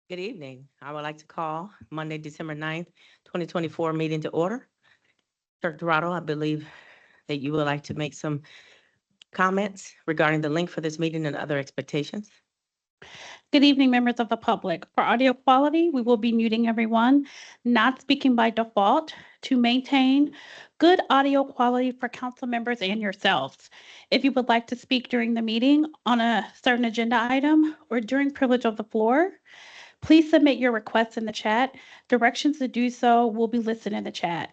Good evening. I would like to call Monday, December 9th, 2024 meeting to order. Clerk Dorado, I believe that you would like to make some comments regarding the link for this meeting and other expectations. Good evening, members of the public. For audio quality, we will be muting everyone not speaking by default to maintain good audio quality for council members and yourselves. If you would like to speak during the meeting on a certain agenda item or during privilege of the floor, please submit your requests in the chat. Directions to do so will be listed in the chat.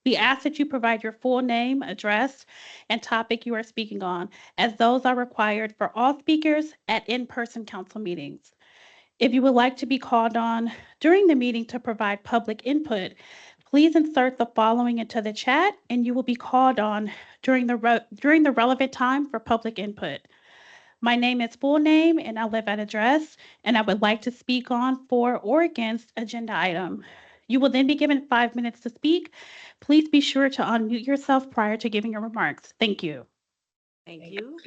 We ask that you provide your full name, address, and topic you are speaking on, as those are required for all speakers at in-person council meetings. If you would like to be called on during the meeting to provide public input, please insert the following into the chat and you will be called on during the relevant time for public input. My name is full name and I live at address, and I would like to speak on for or against agenda item. You will then be given 5 minutes to speak. Please be sure to unmute yourself prior to giving your remarks. Thank you. Thank you.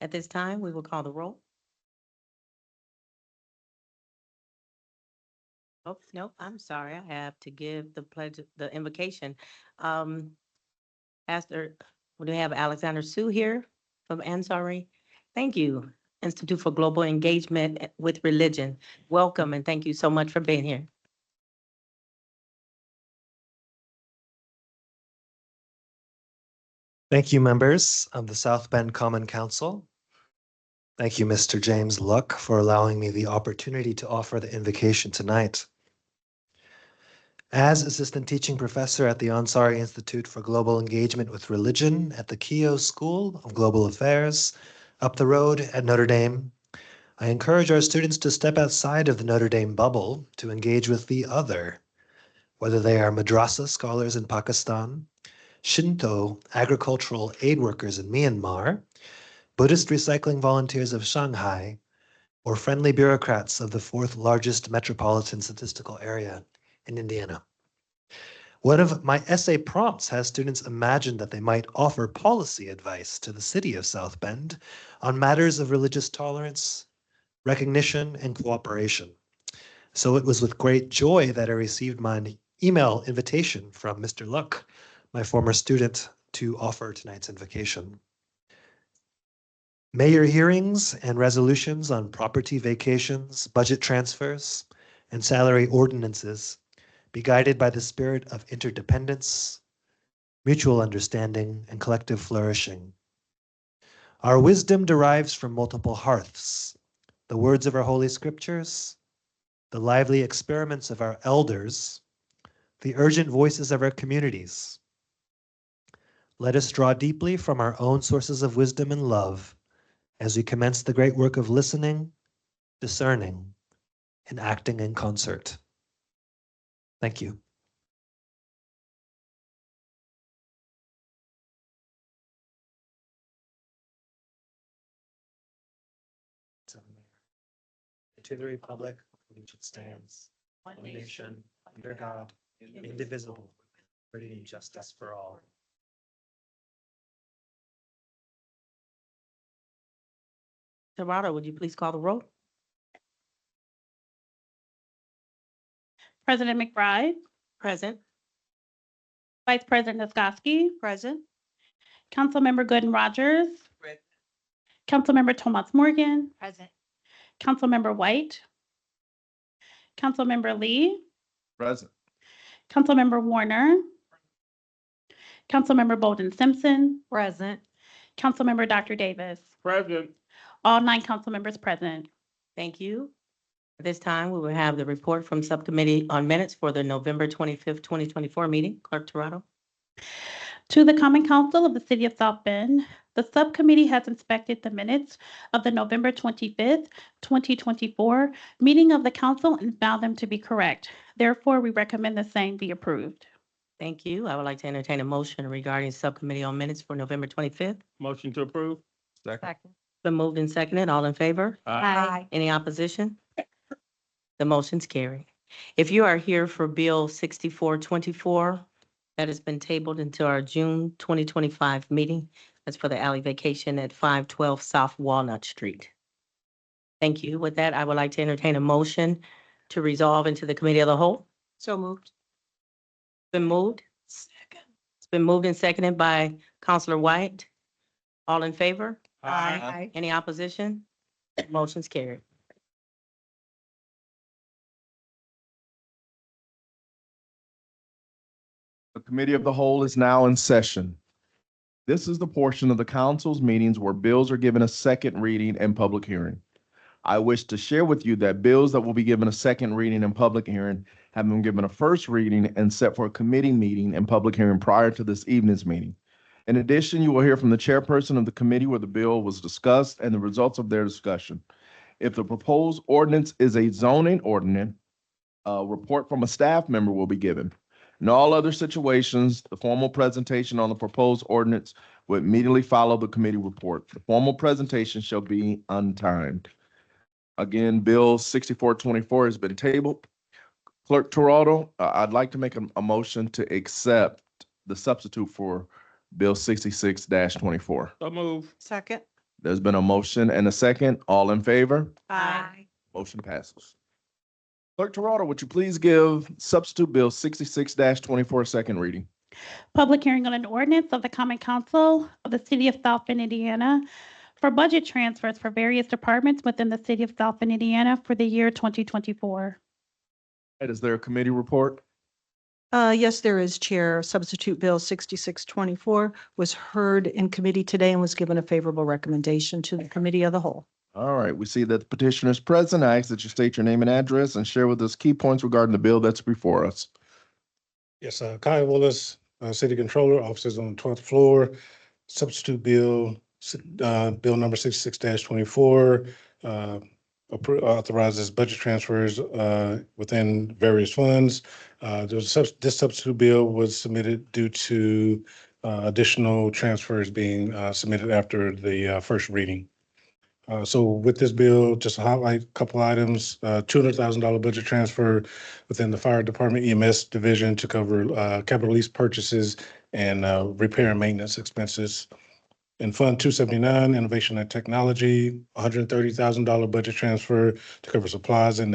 At this time, we will call the roll. Oh, no, I'm sorry. I have to give the pledge, the invocation. Pastor, we do have Alexander Sue here from Ansari. Thank you, Institute for Global Engagement with Religion. Welcome and thank you so much for being here. Thank you, members of the South Bend Common Council. Thank you, Mr. James Luck, for allowing me the opportunity to offer the invocation tonight. As Assistant Teaching Professor at the Ansari Institute for Global Engagement with Religion at the Keough School of Global Affairs, up the road at Notre Dame, I encourage our students to step outside of the Notre Dame bubble to engage with the other, whether they are madrasa scholars in Pakistan, Shinto agricultural aid workers in Myanmar, Buddhist recycling volunteers of Shanghai, or friendly bureaucrats of the fourth largest metropolitan statistical area in Indiana. One of my essay prompts has students imagine that they might offer policy advice to the city of South Bend on matters of religious tolerance, recognition, and cooperation. So it was with great joy that I received my email invitation from Mr. Luck, my former student, to offer tonight's invocation. May your hearings and resolutions on property vacations, budget transfers, and salary ordinances be guided by the spirit of interdependence, mutual understanding, and collective flourishing. Our wisdom derives from multiple hearths, the words of our holy scriptures, the lively experiments of our elders, the urgent voices of our communities. Let us draw deeply from our own sources of wisdom and love as we commence the great work of listening, discerning, and acting in concert. Thank you. To the republic which stands, one nation, under God, indivisible, liberty and justice for all. Dorado, would you please call the roll? President McBride, Present. Vice President Niskoski, Present. Councilmember Gooden Rogers, Councilmember Thomas Morgan, Present. Councilmember White, Councilmember Lee, Present. Councilmember Warner, Councilmember Bolden Simpson, Present. Councilmember Dr. Davis. Present. All 9 council members present. Thank you. At this time, we will have the report from Subcommittee on Minutes for the November 25th, 2024 meeting. Clerk Dorado. To the Common Council of the City of South Bend, the subcommittee has inspected the minutes of the November 25th, 2024 meeting of the council and found them to be correct. Therefore, we recommend the same be approved. Thank you. I would like to entertain a motion regarding Subcommittee on Minutes for November 25th. Motion to approve. Second. Been moved and seconded. All in favor? Aye. Any opposition? The motion's carried. If you are here for Bill 6424, That has been tabled until our June 2025 meeting. That's for the alley vacation at 512 South Walnut Street. Thank you. With that, I would like to entertain a motion to resolve into the committee of the whole. So moved. Been moved. It's been moved and seconded by Counselor White. All in favor? Aye. Any opposition? Motion's carried. The Committee of the Whole is now in session. This is the portion of the council's meetings where bills are given a second reading and public hearing. I wish to share with you that bills that will be given a second reading and public hearing have been given a first reading and set for a committee meeting and public hearing prior to this evening's meeting. In addition, you will hear from the chairperson of the committee where the bill was discussed and the results of their discussion. If the proposed ordinance is a zoning ordinance, a report from a staff member will be given. In all other situations, the formal presentation on the proposed ordinance will immediately follow the committee report. The formal presentation shall be untimed. Again, Bill 6424 has been tabled. Clerk Toronto, I'd like to make a motion to accept the substitute for Bill 66-24. So move. Second. There's been a motion and a second. All in favor? Aye. Motion passes. Clerk Toronto, would you please give substitute Bill 66-24 a second reading? Public hearing on an ordinance of the Common Council of the City of South Bend, Indiana for budget transfers for various departments within the City of South Bend, Indiana for the year 2024. Is there a committee report? Yes, there is, Chair. Substitute Bill 6624 was heard in committee today and was given a favorable recommendation to the Committee of the Whole. All right, we see that the petitioner is present. I ask that you state your name and address and share with us key points regarding the bill that's before us. Yes, Kyle Willis, City Controller, offices on the 12th floor. Substitute bill, bill number 66-24, authorizes budget transfers within various funds. This substitute bill was submitted due to additional transfers being submitted after the first reading. So with this bill, just to highlight a couple items, $200,000 budget transfer within the fire department EMS division to cover capital lease purchases and repair and maintenance expenses. In Fund 279, Innovation and Technology, $130,000 budget transfer to cover supplies and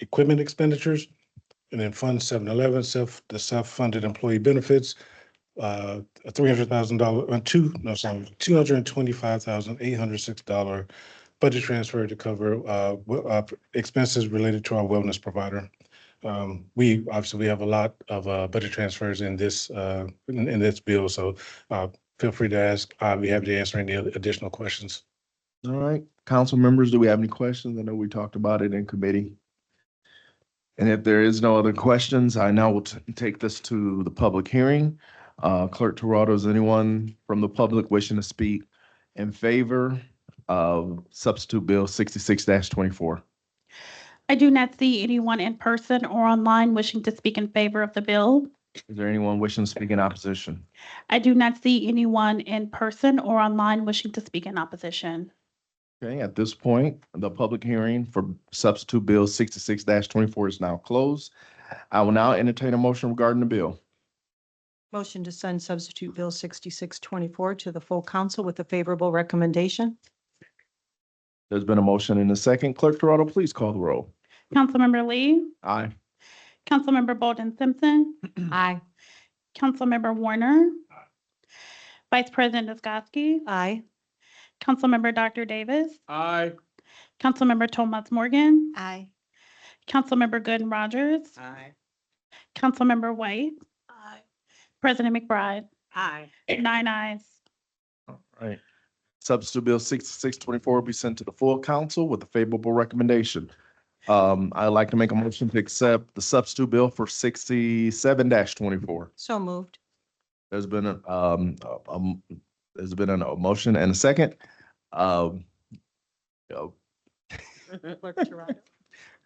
equipment expenditures. And in Fund 711, the self-funded employee benefits, $225,806 budget transfer to cover expenses related to our wellness provider. We obviously have a lot of budget transfers in this bill, so feel free to ask. I'll be happy to answer any additional questions. All right, council members, do we have any questions? I know we talked about it in committee. And if there is no other questions, I now will take this to the public hearing. Clerk Toronto, is anyone from the public wishing to speak in favor of substitute bill 66-24? I do not see anyone in person or online wishing to speak in favor of the bill. Is there anyone wishing to speak in opposition? I do not see anyone in person or online wishing to speak in opposition. Okay, at this point, the public hearing for substitute bill 66-24 is now closed. I will now entertain a motion regarding the bill. Motion to send substitute Bill 6624 to the full council with a favorable recommendation. There's been a motion and a second. Clerk Toronto, please call the roll. Councilmember Lee, Aye. Councilmember Bolden Simpson, Aye. Councilmember Warner, Vice President Niskoski, Aye. Councilmember Dr. Davis, Aye. Councilmember Tomas Morgan, Aye. Councilmember Gooden Rogers, Aye. Councilmember White, Aye. President McBride, Aye. 9 ayes. All right. Substitute bill 6624 will be sent to the full council with a favorable recommendation. I'd like to make a motion to accept the substitute bill for 67-24. So moved. There's been a motion and a second. Clerk Toronto.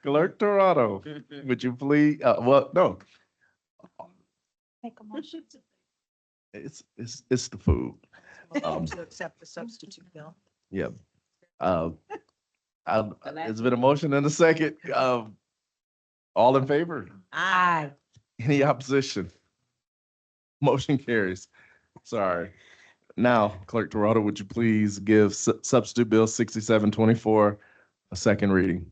Clerk Toronto, would you please, no, Make a motion. it's the food. To accept the substitute bill. Yeah. There's been a motion and a second. All in favor? Aye. Any opposition? Motion carries. Sorry. Now, Clerk Toronto, would you please give substitute bill 6724 a second reading?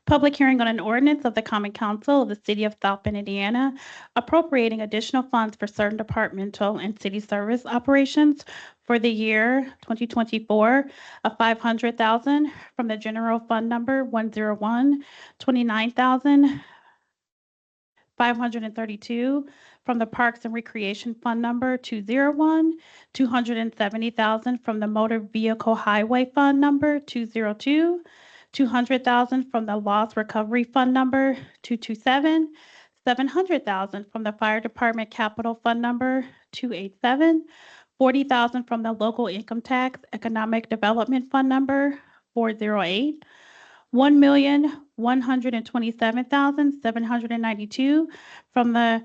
Public hearing on an ordinance of the Common Council of the City of South Bend, Indiana, appropriating additional funds for certain departmental and city service operations for the year 2024 of $500,000 from the general fund number 101-29,532 from the Parks and Recreation Fund number 201-270,000 from the Motor Vehicle Highway Fund number 202, 200,000 from the Loss Recovery Fund number 227, 700,000 from the Fire Department Capital Fund number 287, 40,000 from the Local Income Tax Economic Development Fund number 408, 1,127,792 from the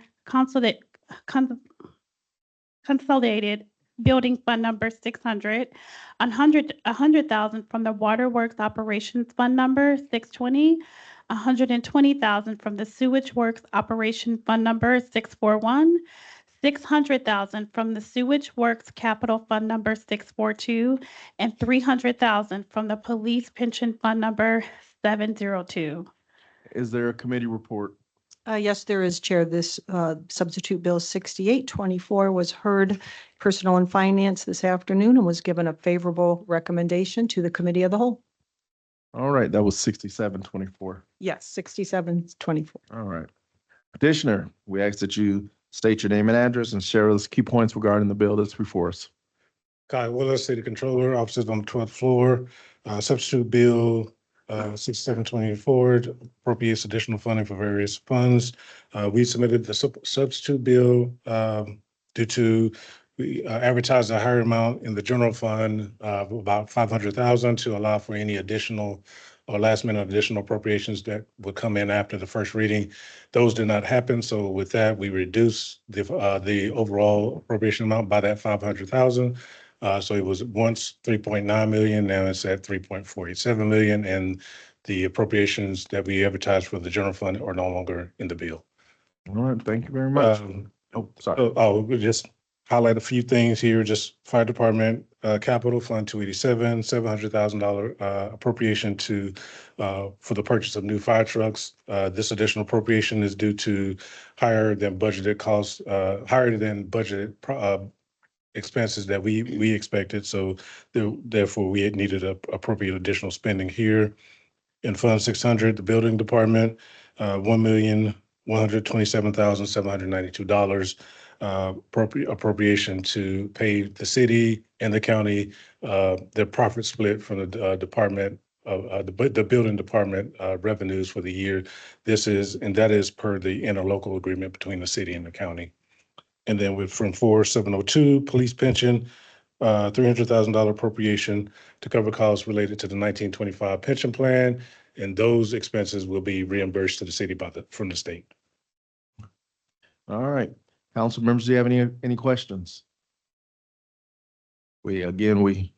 Consolidated Building Fund number 600, 100,000 from the Waterworks Operations Fund number 620, 120,000 from the Sewage Works Operation Fund number 641, 600,000 from the Sewage Works Capital Fund number 642, and 300,000 from the Police Pension Fund number 702. Is there a committee report? Yes, there is, Chair. This substitute bill 6824 was heard Personnel and Finance this afternoon and was given a favorable recommendation to the Committee of the Whole. All right, that was 6724. Yes, 6724. All right. Petitioner, we ask that you state your name and address and share with us key points regarding the bill that's before us. Kyle Willis, City Controller, offices on the 12th floor. Substitute Bill 6724 appropriates additional funding for various funds. We submitted the substitute bill due to we advertised a higher amount in the general fund of about 500,000 to allow for any additional or last minute additional appropriations that would come in after the first reading. Those did not happen. So with that, we reduced the overall appropriation amount by that 500,000. So it was once 3.9 million, now it's at 3.47 million, and the appropriations that we advertised for the general fund are no longer in the bill. All right, thank you very much. Oh, sorry. We'll just highlight a few things here. Just Fire Department Capital Fund 287, $700,000 appropriation to for the purchase of new fire trucks. This additional appropriation is due to higher than budgeted costs, higher than budgeted expenses that we expected. So therefore, we had needed to appropriate additional spending here. In Fund 600, the Building Department, $1,127,792 appropriation to pay the city and the county their profit split from the department of the building department revenues for the year. That is per the interlocal agreement between the city and the county. And then from 4702, police pension, $300,000 appropriation to cover costs related to the 1925 pension plan. And those expenses will be reimbursed to the city from the state. All right. Council members, do you have any questions? We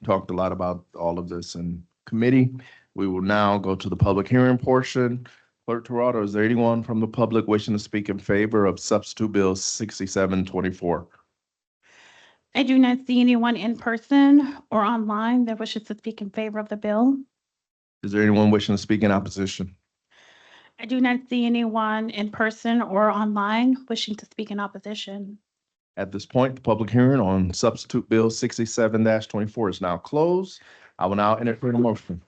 talked a lot about all of this in committee. We will now go to the public hearing portion. Clerk Toronto, is there anyone from the public wishing to speak in favor of substitute bill 6724? I do not see anyone in person or online that wishes to speak in favor of the bill. Is there anyone wishing to speak in opposition? I do not see anyone in person or online wishing to speak in opposition. At this point, the public hearing on substitute bill 67-24 is now closed. I will now entertain a motion.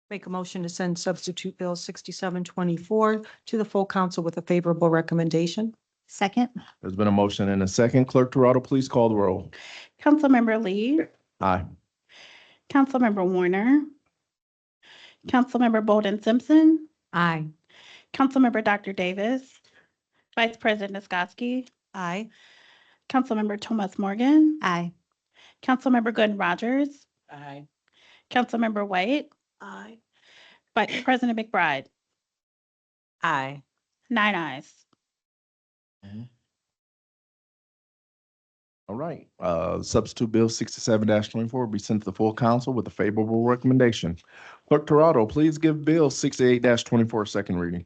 Make a motion to send substitute bill 6724 to the full council with a favorable recommendation. Second. There's been a motion and a second. Clerk Toronto, please call the roll. Councilmember Lee, Aye. Councilmember Warner, Councilmember Bolden Simpson, Aye. Councilmember Dr. Davis, Vice President Niskoski, Aye. Councilmember Thomas Morgan, Aye. Councilmember Gooden Rogers, Aye. Councilmember White, Aye. Vice President McBride, Aye. 9 ayes. All right. Substitute bill 67-24 will be sent to the full council with a favorable recommendation. Clerk Toronto, please give bill 68-24 a second reading.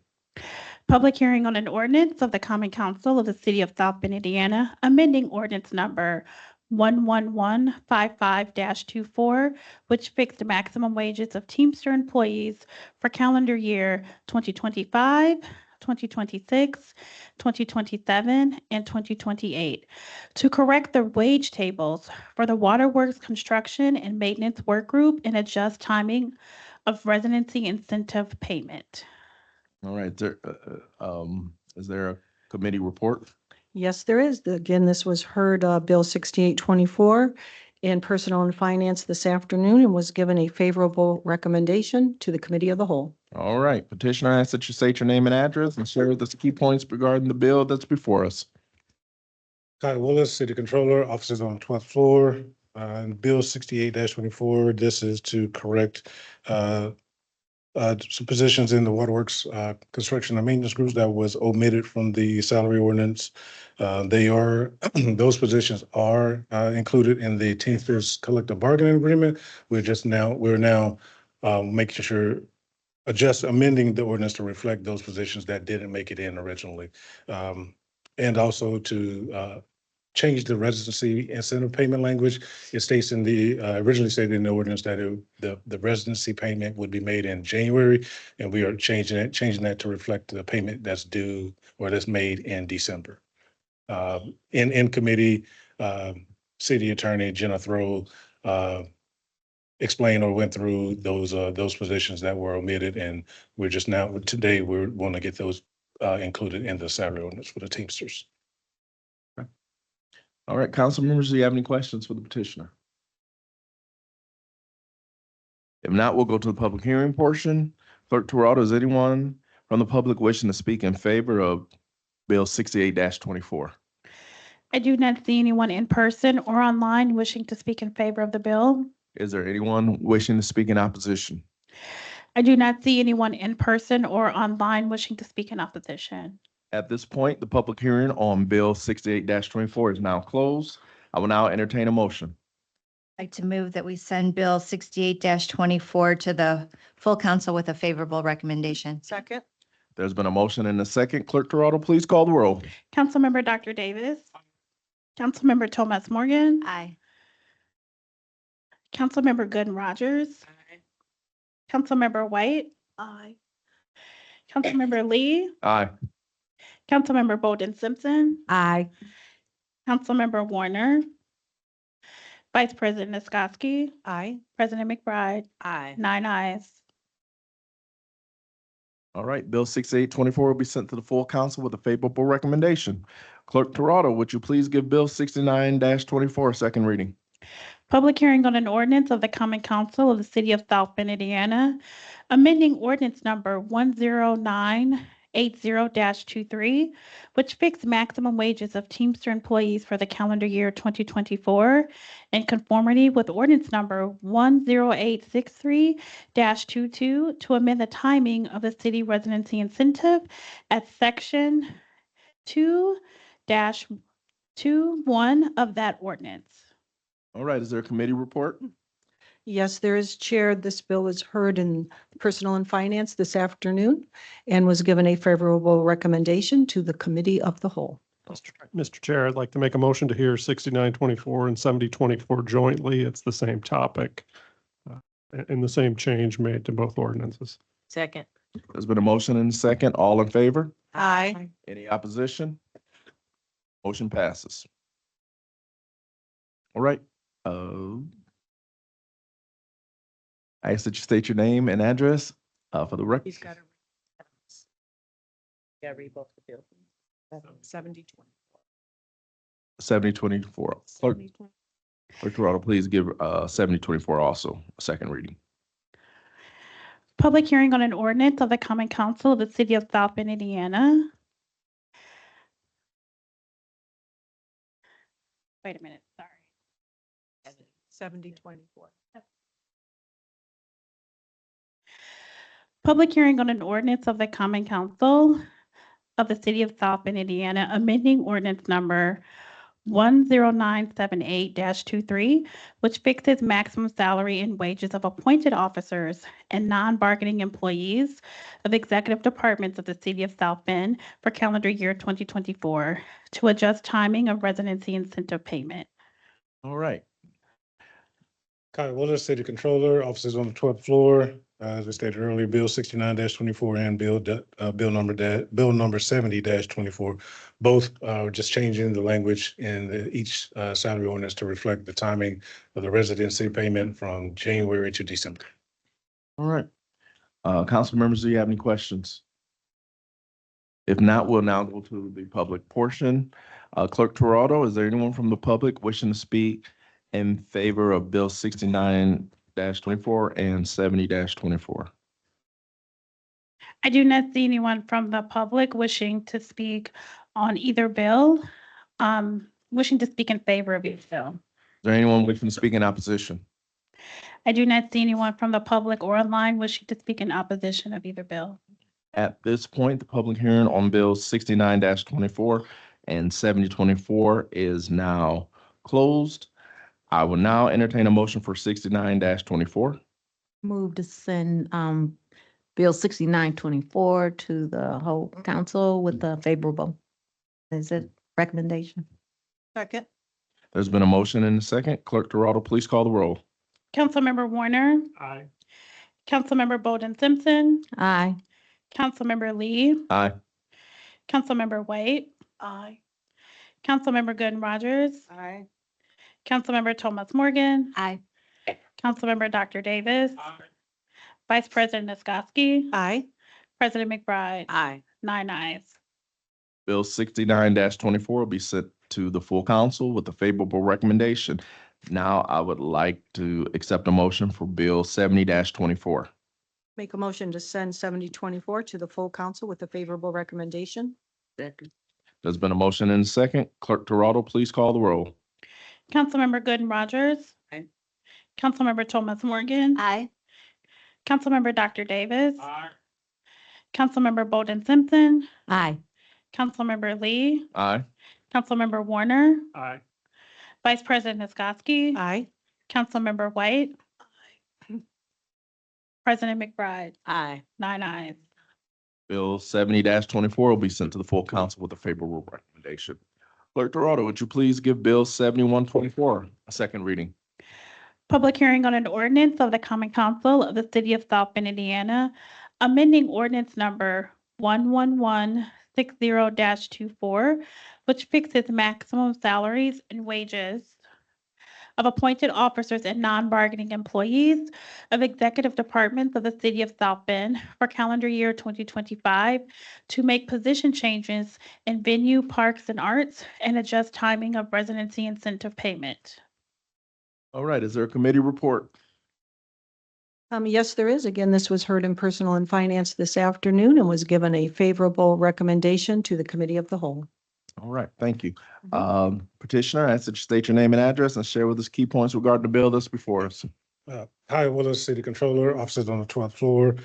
Public hearing on an ordinance of the Common Council of the City of South Bend, Indiana, amending ordinance number 11155-24, which fixed the maximum wages of Teamster employees for calendar year 2025, 2026, 2027, and 2028, to correct the wage tables for the Waterworks Construction and Maintenance Work Group and adjust timing of residency incentive payment. All right, is there a committee report? Yes, there is. Again, this was heard, Bill 6824 in Personnel and Finance this afternoon and was given a favorable recommendation to the Committee of the Whole. All right, petitioner asks that you state your name and address and share with us key points regarding the bill that's before us. Kyle Willis, City Controller, offices on the 12th floor. And Bill 68-24, this is to correct some positions in the Waterworks Construction and Maintenance Groups that was omitted from the salary ordinance. Those positions are included in the Teamsters collective bargaining agreement. We're now making sure, amending the ordinance to reflect those positions that didn't make it in originally. And also to change the residency incentive payment language. It states originally stated in the ordinance that the residency payment would be made in January, and we are changing that to reflect the payment that's due or that's made in December. In committee, City Attorney Jenna Throw explained or went through those positions that were omitted, and we're just now, today, we're want to get those included in the salary ordinance for the Teamsters. All right, council members, do you have any questions for the petitioner? If not, we'll go to the public hearing portion. Clerk Toronto, is anyone from the public wishing to speak in favor of Bill 68-24? I do not see anyone in person or online wishing to speak in favor of the bill. Is there anyone wishing to speak in opposition? I do not see anyone in person or online wishing to speak in opposition. At this point, the public hearing on Bill 68-24 is now closed. I will now entertain a motion. I'd like to move that we send Bill 68-24 to the full council with a favorable recommendation. Second. There's been a motion and a second. Clerk Toronto, please call the roll. Councilmember Dr. Davis. Councilmember Thomas Morgan. Aye. Councilmember Gooden Rogers. Councilmember White. Aye. Councilmember Lee. Aye. Councilmember Bolden Simpson. Aye. Councilmember Warner. Vice President Niskoski. Aye. President McBride. Aye. 9 ayes. All right, Bill 6824 will be sent to the full council with a favorable recommendation. Clerk Toronto, would you please give Bill 69-24 a second reading? Public hearing on an ordinance of the Common Council of the City of South Bend, Indiana, amending ordinance number 10980-23, which fixed maximum wages of Teamster employees for the calendar year 2024 in conformity with ordinance number 10863-22 to amend the timing of the city residency incentive at section 2-21 of that ordinance. All right, is there a committee report? Yes, there is, Chair. This bill was heard in Personnel and Finance this afternoon and was given a favorable recommendation to the Committee of the Whole. Mr. Chair, I'd like to make a motion to hear 6924 and 7024 jointly. It's the same topic and the same change made to both ordinances. Second. There's been a motion and a second. All in favor? Aye. Any opposition? Motion passes. All right. I ask that you state your name and address for the record. He's got to. Got to read both the bills. 7024. 7024. Clerk Toronto, please give 7024 also a second reading. Public hearing on an ordinance of the Common Council of the City of South Bend, Indiana. Wait a minute, sorry. 7024. Public hearing on an ordinance of the Common Council of the City of South Bend, Indiana, amending ordinance number 10978-23, which fixes maximum salary and wages of appointed officers and non-bargaining employees of executive departments of the City of South Bend for calendar year 2024 to adjust timing of residency incentive payment. All right. Kyle Willis, City Controller, offices on the 12th floor. As we stated earlier, Bill 69-24 and Bill number 70-24. Both are just changing the language in each salary ordinance to reflect the timing of the residency payment from January to December. All right. Council members, do you have any questions? If not, we'll now go to the public portion. Clerk Toronto, is there anyone from the public wishing to speak in favor of Bill 69-24 and 70-24? I do not see anyone from the public wishing to speak on either bill, wishing to speak in favor of each bill. Is there anyone wishing to speak in opposition? I do not see anyone from the public or online wishing to speak in opposition of either bill. At this point, the public hearing on Bill 69-24 and 70-24 is now closed. I will now entertain a motion for 69-24. Move to send Bill 6924 to the whole council with a favorable, is it recommendation? Second. There's been a motion and a second. Clerk Toronto, please call the roll. Councilmember Warner, Aye. Councilmember Bolden Simpson, Aye. Councilmember Lee, Aye. Councilmember White. Aye. Councilmember Gooden Rogers, Aye. Councilmember Thomas Morgan, Aye. Councilmember Dr. Davis, Vice President Niskoski, Aye. President McBride. Aye. 9 ayes. Bill 69-24 will be sent to the full council with a favorable recommendation. Now I would like to accept a motion for Bill 70-24. Make a motion to send 7024 to the full council with a favorable recommendation. Second. There's been a motion and a second. Clerk Toronto, please call the roll. Councilmember Gooden Rogers. Aye. Councilmember Thomas Morgan. Aye. Councilmember Dr. Davis. Councilmember Bolden Simpson. Aye. Councilmember Lee. Aye. Councilmember Warner. Aye. Vice President Niskoski. Aye. Councilmember White. President McBride. Aye. 9 ayes. Bill 70-24 will be sent to the full council with a favorable recommendation. Clerk Toronto, would you please give Bill 71-24 a second reading? Public hearing on an ordinance of the Common Council of the City of South Bend, Indiana, amending ordinance number 11160-24, which fixes maximum salaries and wages of appointed officers and non-bargaining employees of executive departments of the City of South Bend for calendar year 2025 to make position changes in venue, parks, and arts and adjust timing of residency incentive payment. All right, is there a committee report? Yes, there is. Again, this was heard in Personal and Finance this afternoon and was given a favorable recommendation to the Committee of the Whole. All right, thank you. Petitioner, I ask that you state your name and address and share with us key points regarding the bill that's before us. Kyle Willis, City Controller, offices on the 12th floor.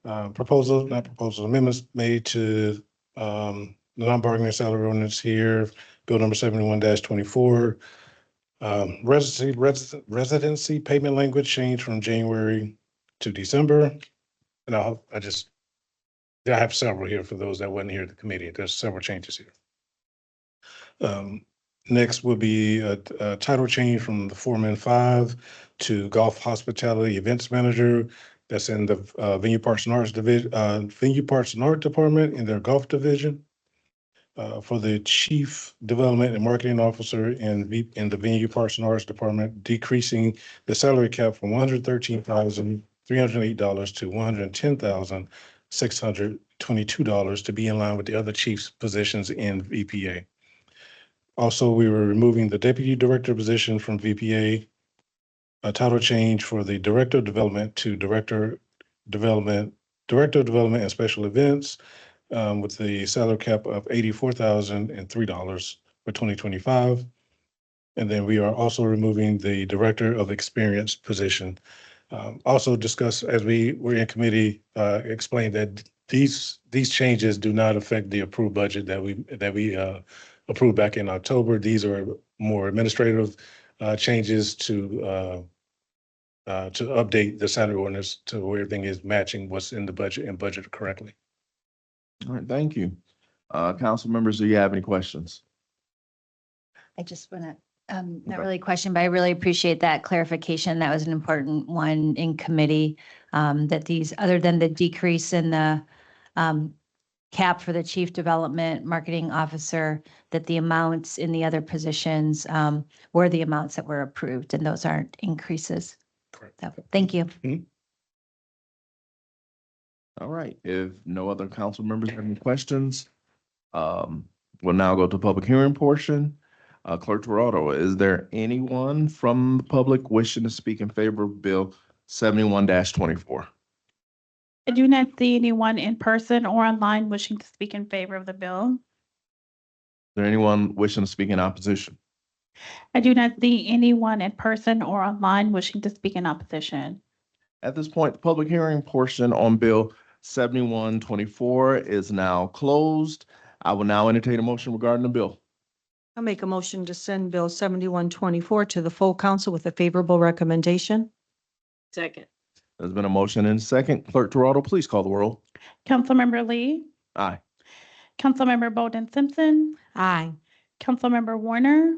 Amendments made to the non-bargaining salary ordinance here, Bill number 71-24. Residency payment language changed from January to December. And I have several here for those that wasn't here at the committee. There's several changes here. Next would be a title change from the Foreman 5 to Golf Hospitality Events Manager. That's in the Venue Parks and Arts Division, Venue Parks and Art Department in their golf division. For the Chief Development and Marketing Officer in the Venue Parks and Arts Department, decreasing the salary cap from $113,308 to $110,622 to be in line with the other chiefs' positions in VPA. Also, we were removing the Deputy Director position from VPA. A title change for the Director of Development to Director of Development and Special Events, with the salary cap of $84,003 for 2025. And then we are also removing the Director of Experience position. Also discussed as we were in committee, explained that these changes do not affect the approved budget that we approved back in October. These are more administrative changes to update the salary ordinance to where everything is matching what's in the budget and budgeted correctly. All right, thank you. Council members, do you have any questions? I just want to, not Okay. really a question, but I really appreciate that clarification. That was an important one in committee. That these, other than the decrease in the cap for the chief development marketing officer, that the amounts in the other positions were the amounts that were approved, and those aren't increases. Correct. So, thank you. All right, if no other council members have any questions, we'll now go to public hearing portion. Clerk Toronto, is there anyone from the public wishing to speak in favor of Bill 71-24? I do not see anyone in person or online wishing to speak in favor of the bill. Is there anyone wishing to speak in opposition? I do not see anyone in person or online wishing to speak in opposition. At this point, the public hearing portion on Bill 71-24 is now closed. I will now entertain a motion regarding the bill. I'll make a motion to send Bill 7124 to the full council with a favorable recommendation. Second. There's been a motion and a second. Clerk Toronto, please call the roll. Councilmember Lee, Aye. Councilmember Bolden Simpson, Aye. Councilmember Warner,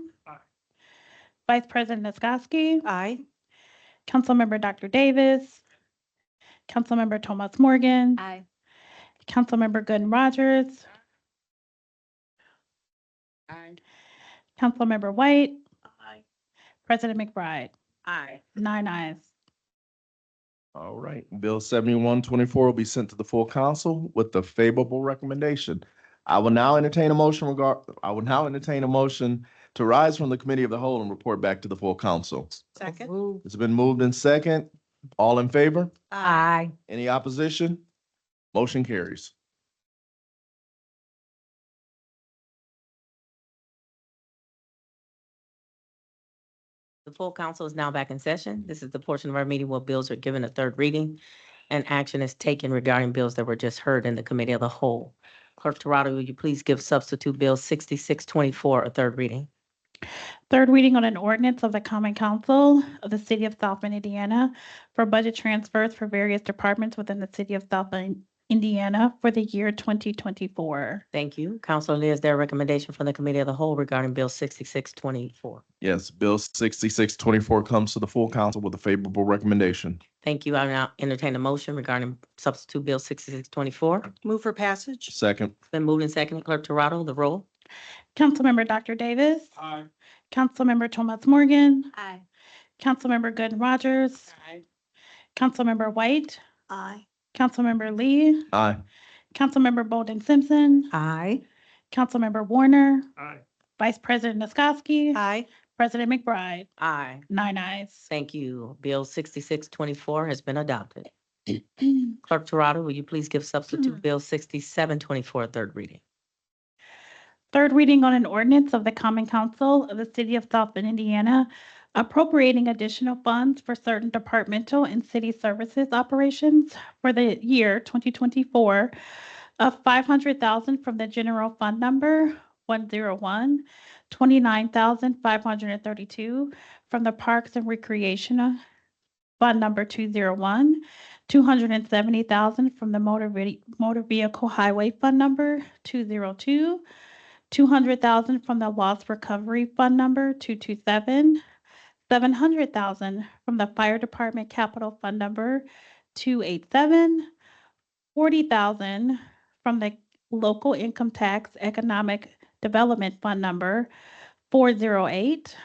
Vice President Niskoski, Aye. Councilmember Dr. Davis, Councilmember Thomas Morgan, Aye. Councilmember Gooden Rogers, Aye. Councilmember White, Aye. President McBride. Aye. 9 ayes. All right, Bill 71-24 will be sent to the full council with the favorable recommendation. I will now entertain a motion to rise from the committee of the whole and report back to the full council. Second. It's been moved in second. All in favor? Aye. Any opposition? Motion carries. The full council is now back in session. This is the portion of our meeting where bills are given a third reading and action is taken regarding bills that were just heard in the committee of the whole. Clerk Toronto, will you please give substitute bill 6624 a third reading? Third reading on an ordinance of the Common Council of the City of South Bend, Indiana for budget transfers for various departments within the City of South Bend, Indiana for the year 2024. Thank you. Councilor Lee, is there a recommendation from the committee of the whole regarding bill 6624? Yes, Bill 6624 comes to the full council with a favorable recommendation. Thank you. I now entertain a motion regarding substitute bill 6624. Move for passage. Second. It's been moved and seconded. Clerk Toronto, the roll. Councilmember Dr. Davis. Aye. Councilmember Thomas Morgan. Aye. Councilmember Gooden Rogers. Aye. Councilmember White. Aye. Councilmember Lee. Aye. Councilmember Bolden Simpson. Aye. Councilmember Warner. Aye. Vice President Niskoski. Aye. President McBride. Aye. 9 ayes. Thank you. Bill 6624 has been adopted. Clerk Toronto, will you please give substitute bill 6724 a third reading? Third reading on an ordinance of the Common Council of the City of South Bend, Indiana, appropriating additional funds for certain departmental and city services operations for the year 2024 of $500,000 from the general fund number 101-29,532 from the Parks and Recreation Fund number 201, $270,000 from the Motor Vehicle Highway Fund number 202, $200,000 from the Loss Recovery Fund number 227, $700,000 from the Fire Department Capital Fund number 287, $40,000 from the Local Income Tax Economic Development Fund number 408,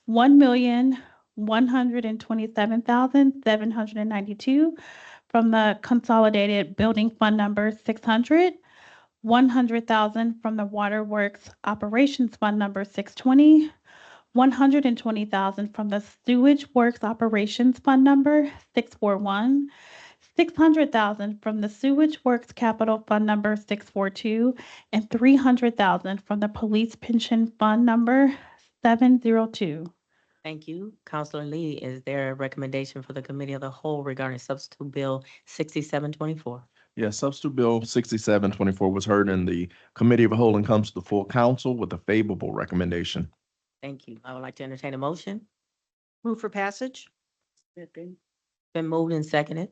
$1,127,792 from the Consolidated Building Fund number 600, $100,000 from the Waterworks Operations Fund number 620, $120,000 from the Sewage Works Operations Fund number 641, $600,000 from the Sewage Works Capital Fund number 642, and $300,000 from the Police Pension Fund number 702. Thank you. Councilor Lee, is there a recommendation for the committee of the whole regarding substitute bill 6724? Yes, substitute bill 6724 was heard in the committee of the whole and comes to the full council with a favorable recommendation. Thank you. I would like to entertain a motion. Move for passage? Been moved and seconded.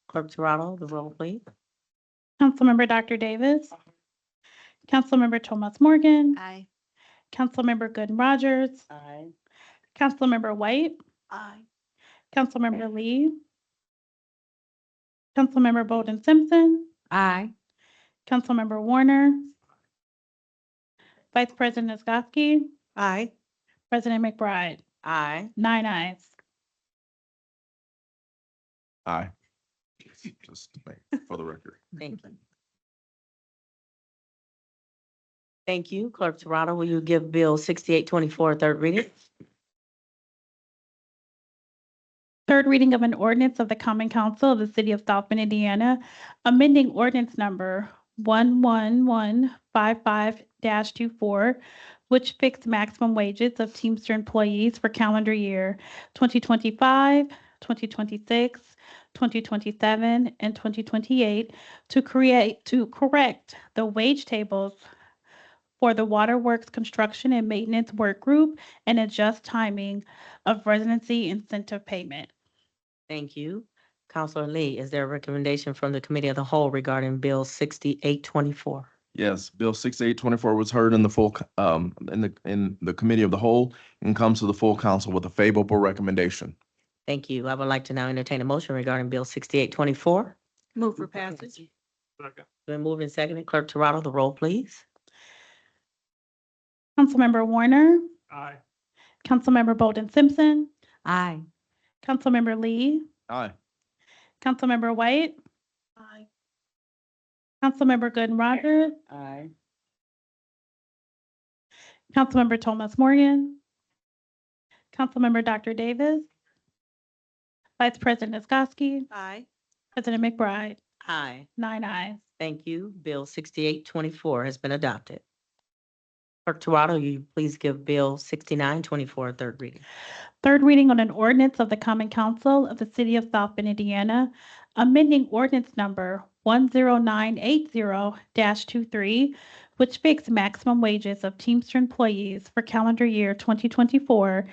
Clerk Toronto, the roll, please. Councilmember Dr. Davis. Councilmember Thomas Morgan. Aye. Councilmember Gooden Rogers. Aye. Councilmember White. Aye. Councilmember Lee. Councilmember Bolden Simpson. Aye. Councilmember Warner. Vice President Nisgowsky. Aye. President McBride. Aye. 9 ayes. Aye. Just to make for the record. Thank you. Thank you. Clerk Toronto, will you give Bill 6824 a third reading? Third reading of an ordinance of the Common Council of the City of South Bend, Indiana, amending ordinance number 11155-24, which fixed maximum wages of Teamster employees for calendar year 2025, 2026, 2027, and 2028 to correct the wage tables for the Waterworks Construction and Maintenance Work Group and adjust timing of residency incentive payment. Thank you. Counselor Lee, is there a recommendation from the Committee of the Whole regarding Bill 6824? Yes, bill 6824 was heard in the full, in the committee of the whole and comes to the full council with a favorable recommendation. Thank you. I would like to now entertain a motion regarding Bill 6824. Move for passage? Been moved and seconded. Clerk Toronto, the roll, please. Councilmember Warner, Aye. Councilmember Bolden Simpson, Aye. Councilmember Lee, Aye. Councilmember White. Aye. Councilmember Gooden Rogers, Aye. Councilmember Thomas Morgan, Councilmember Dr. Davis, Vice President Nisgowsky, Aye. President McBride, Aye. 9 ayes. Thank you. Bill 6824 has been adopted. Clerk Toronto, you please give Bill 6924 a third reading. Third reading on an ordinance of the Common Council of the City of South Bend, Indiana, amending ordinance number 10980-23, which fixed maximum wages of Teamster employees for calendar year 2024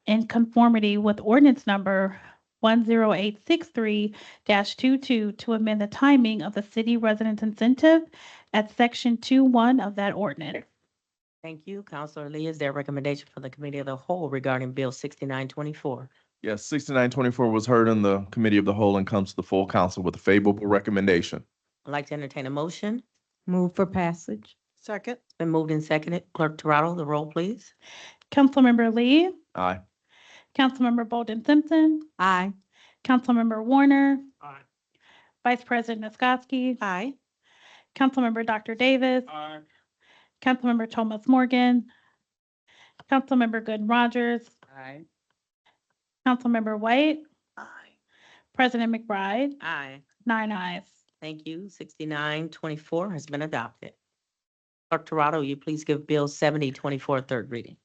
in conformity with ordinance number 10863-22 to amend the timing of the city residence incentive at section 2.1 of that ordinance. Thank you. Counselor Lee, is there a recommendation from the Committee of the Whole regarding Bill 6924? Yes, 6924 was heard in the committee of the whole and comes to the full council with a favorable recommendation. I'd like to entertain a motion. Move for passage. Second? It's been moved and seconded. Clerk Toronto, the roll, please. Councilmember Lee, Aye. Councilmember Bolden Simpson, Aye. Councilmember Warner, Aye. Vice President Nisgowsky, Aye. Councilmember Dr. Davis, Aye. Councilmember Thomas Morgan, Councilmember Gooden Rogers, Aye. Councilmember White, Aye. President McBride, Aye. 9 ayes. Thank you. 6924 has been adopted. Clerk Toronto, will you please give Bill 7024 a third reading?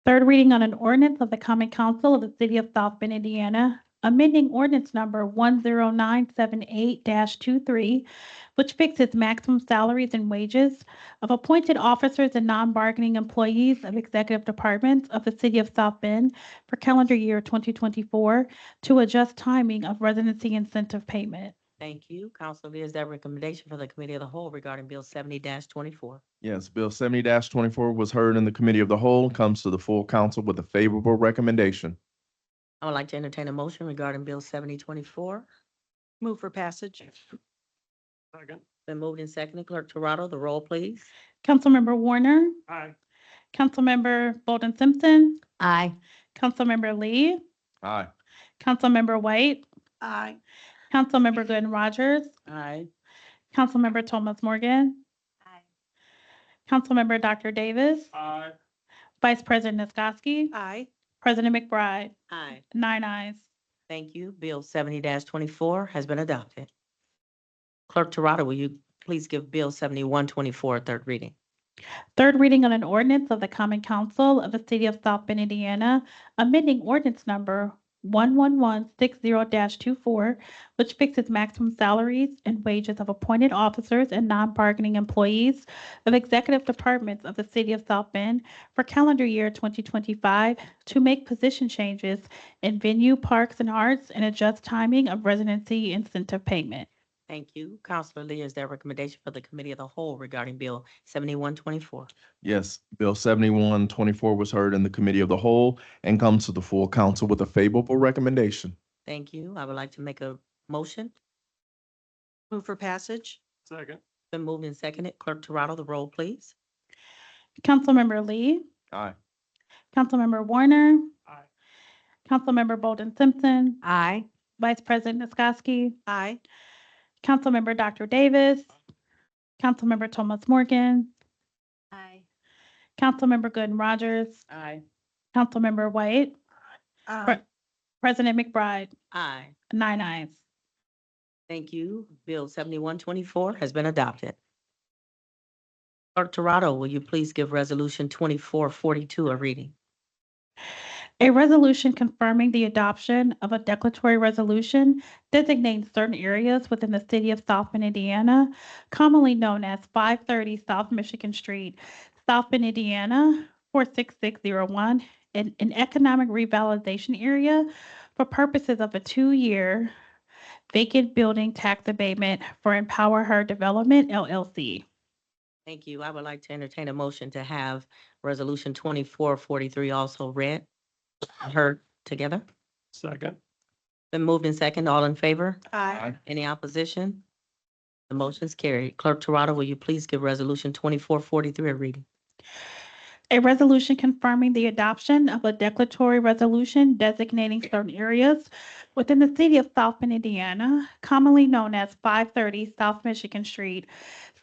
Third reading on an ordinance of the Common Council of the City of South Bend, Indiana, amending ordinance number 10978-23, which fixes maximum salaries and wages of appointed officers and non-bargaining employees of executive departments of the City of South Bend for calendar year 2024 to adjust timing of residency incentive payment. Thank you. Counselor Lee, is there a recommendation for the Committee of the Whole regarding Bill 70-24? Yes, bill 70-24 was heard in the committee of the whole, comes to the full council with a favorable recommendation. I would like to entertain a motion regarding Bill 7024. Move for passage? Second. Been moved and seconded. Clerk Toronto, the roll, please. Councilmember Warner, Aye. Councilmember Bolden Simpson, Aye. Councilmember Lee, Aye. Councilmember White, Aye. Councilmember Gooden Rogers, Aye. Councilmember Thomas Morgan, Councilmember Dr. Davis, Aye. Vice President Nisgowsky, Aye. President McBride, Aye. 9 ayes. Thank you. Bill 70-24 has been adopted. Clerk Toronto, will you please give Bill 7124 a third reading? Third reading on an ordinance of the Common Council of the City of South Bend, Indiana, amending ordinance number 11160-24, which fixes maximum salaries and wages of appointed officers and non-bargaining employees of executive departments of the City of South Bend for calendar year 2025 to make position changes in venue, parks, and arts and adjust timing of residency incentive payment. Thank you. Counselor Lee, is there a recommendation for the committee of the whole regarding Bill 7124? Yes, Bill 7124 was heard in the committee of the whole and comes to the full council with a favorable recommendation. Thank you. I would like to make a motion. Move for passage? Second. Been moved and seconded. Clerk Toronto, the roll, please. Councilmember Lee, Aye. Councilmember Warner, Aye. Councilmember Bolden Simpson, Aye. Vice President Niskoski, Aye. Councilmember Dr. Davis, Councilmember Thomas Morgan, Aye. Councilmember Gooden Rogers, Aye. Councilmember White, President McBride, Aye. 9 ayes. Thank you. Bill 7124 has been adopted. Clerk Toronto, will you please give Resolution 2442 a reading? A resolution confirming the adoption of a declaratory resolution designating certain areas within the city of South Bend, Indiana, commonly known as 530 South Michigan Street, South Bend, Indiana, 46601, an economic revitalization area for purposes of a 2-year vacant building tax abatement for Empower Her Development, LLC. Thank you. I would like to entertain a motion to have Resolution 2443 also read and heard together. Second. Been moved in second. All in favor? Aye. Any opposition? The motion is carried. Clerk Toronto, will you please give Resolution 2443 a reading? A resolution confirming the adoption of a declaratory resolution designating certain areas within the city of South Bend, Indiana, commonly known as 530 South Michigan Street,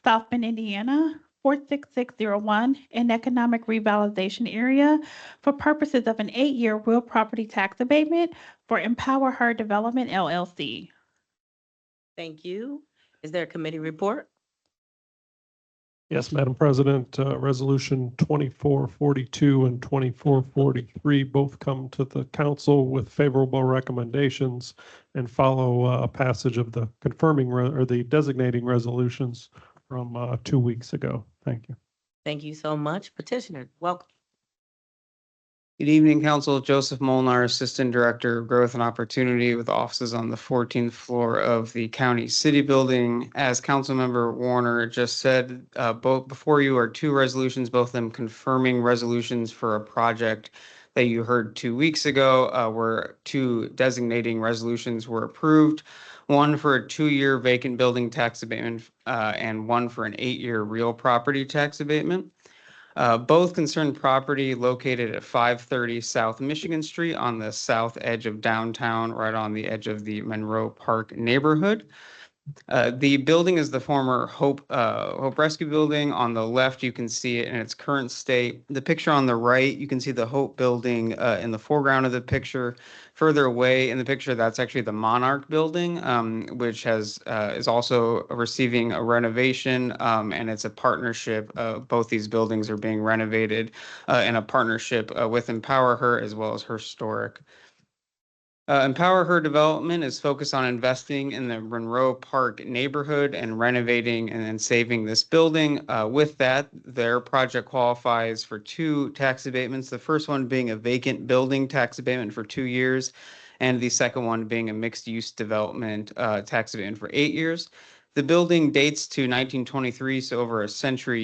South Bend, Indiana, 46601, an economic revitalization area for purposes of an 8-year real property tax abatement for Empower Her Development, LLC. Thank you. Is there a committee report? Yes, Madam President, Resolution 2442 and 2443 both come to the council with favorable recommendations and follow a passage of the confirming or the designating resolutions from 2 weeks ago. Thank you. Thank you so much. Petitioner, welcome. Good evening, Council. Joseph Molnar, Assistant Director of Growth and Opportunity with offices on the 14th floor of the County City Building. As Councilmember Warner just said, both before you are 2 resolutions, both of them confirming resolutions for a project that you heard 2 weeks ago, where 2 designating resolutions were approved. One for a 2-year vacant building tax abatement and one for an 8-year real property tax abatement. Both concern property located at 530 South Michigan Street on the south edge of downtown, right on the edge of the Monroe Park neighborhood. The building is the former Hope Rescue Building. On the left, you can see it in its current state. The picture on the right, you can see the Hope Building in the foreground of the picture. Further away in the picture, that's actually the Monarch Building, which is also receiving a renovation, and it's a partnership. Both these buildings are being renovated in a partnership with Empower Her as well as Historic. Empower Her Development is focused on investing in the Monroe Park neighborhood and renovating and then saving this building. With that, their project qualifies for 2 tax abatements. The first one being a vacant building tax abatement for 2 years, and the second one being a mixed-use development tax abatement for 8 years. The building dates to 1923, so over a century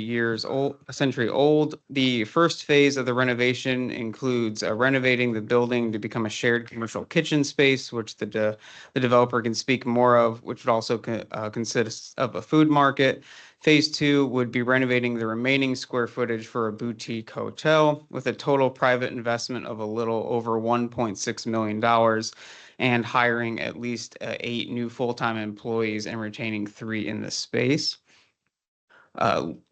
old. The first phase of the renovation includes renovating the building to become a shared commercial kitchen space, which the developer can speak more of, which would also consist of a food market. Phase 2 would be renovating the remaining square footage for a boutique hotel with a total private investment of a little over $1.6 million. And hiring at least 8 new full-time employees and retaining 3 in the space.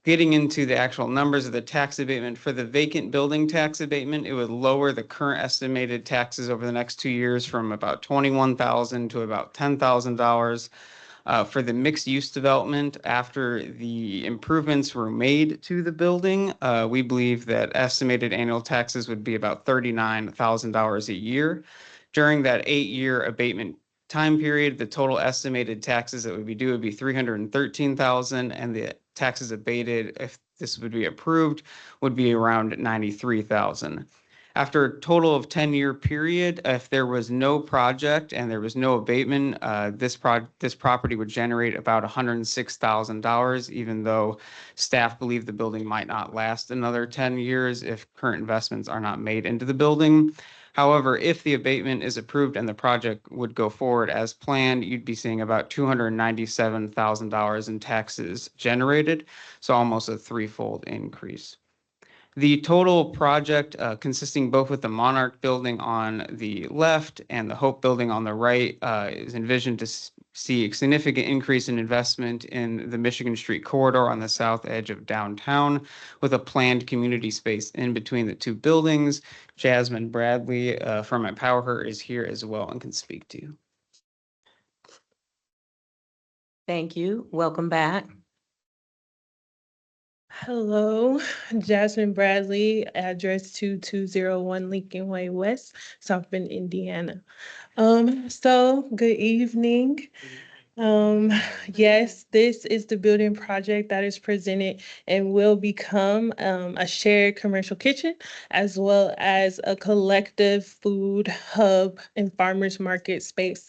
Getting into the actual numbers of the tax abatement, for the vacant building tax abatement, it would lower the current estimated taxes over the next 2 years from about $21,000 to about $10,000. For the mixed use development, after the improvements were made to the building, we believe that estimated annual taxes would be about $39,000 a year. During that 8-year abatement time period, the total estimated taxes that would be due would be $313,000, and the taxes abated, if this would be approved, would be around $93,000. After a total of 10-year period, if there was no project and there was no abatement, this property would generate about $106,000, even though staff believe the building might not last another 10 years if current investments are not made into the building. However, if the abatement is approved and the project would go forward as planned, you'd be seeing about $297,000 in taxes generated, so almost a threefold increase. The total project, consisting both with the Monarch Building on the left and the Hope Building on the right, is envisioned to see a significant increase in investment in the Michigan Street corridor on the south edge of downtown, with a planned community space in between the two buildings. Jasmine Bradley from Empower is here as well and can speak to you. Thank you. Welcome back. Hello, Jasmine Bradley, address 2201 Lincoln Way West, South Bend, Indiana. So good evening. Yes, this is the building project that is presented and will become a shared commercial kitchen as well as a collective food hub and farmers market space.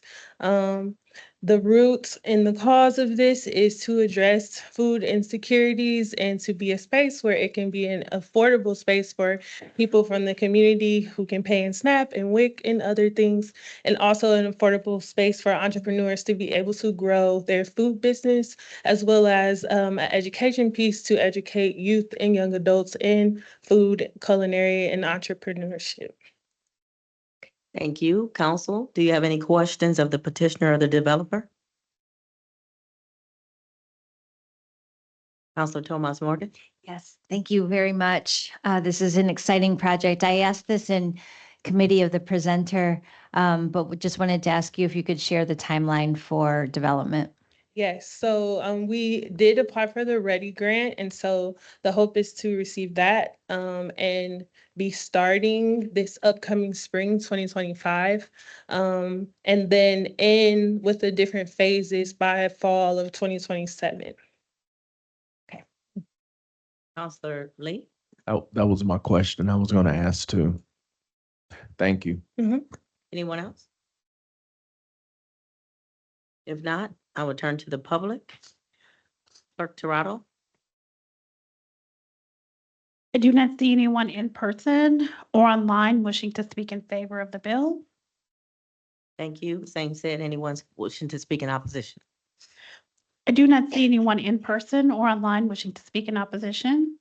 The roots and the cause of this is to address food insecurities and to be a space where it can be an affordable space for people from the community who can pay in SNAP and WIC and other things, and also an affordable space for entrepreneurs to be able to grow their food business, as well as an education piece to educate youth and young adults in food, culinary, and entrepreneurship. Thank you. Council, do you have any questions of the petitioner or the developer? Councilor Thomas Morgan? Yes, thank you very much. This is an exciting project. I asked this in committee of the presenter, but we just wanted to ask you if you could share the timeline for development. Yes, so we did apply for the READY grant, and so the hope is to receive that and be starting this upcoming spring 2025, and then end with the different phases by fall of 2027. Councilor Lee? Oh, that was my question. I was going to ask too. Thank you. Anyone else? If not, I will turn to the public. Clerk Toronto? I do not see anyone in person or online wishing to speak in favor of the bill. Thank you. Same said, anyone wishing to speak in opposition? I do not see anyone in person or online wishing to speak in opposition.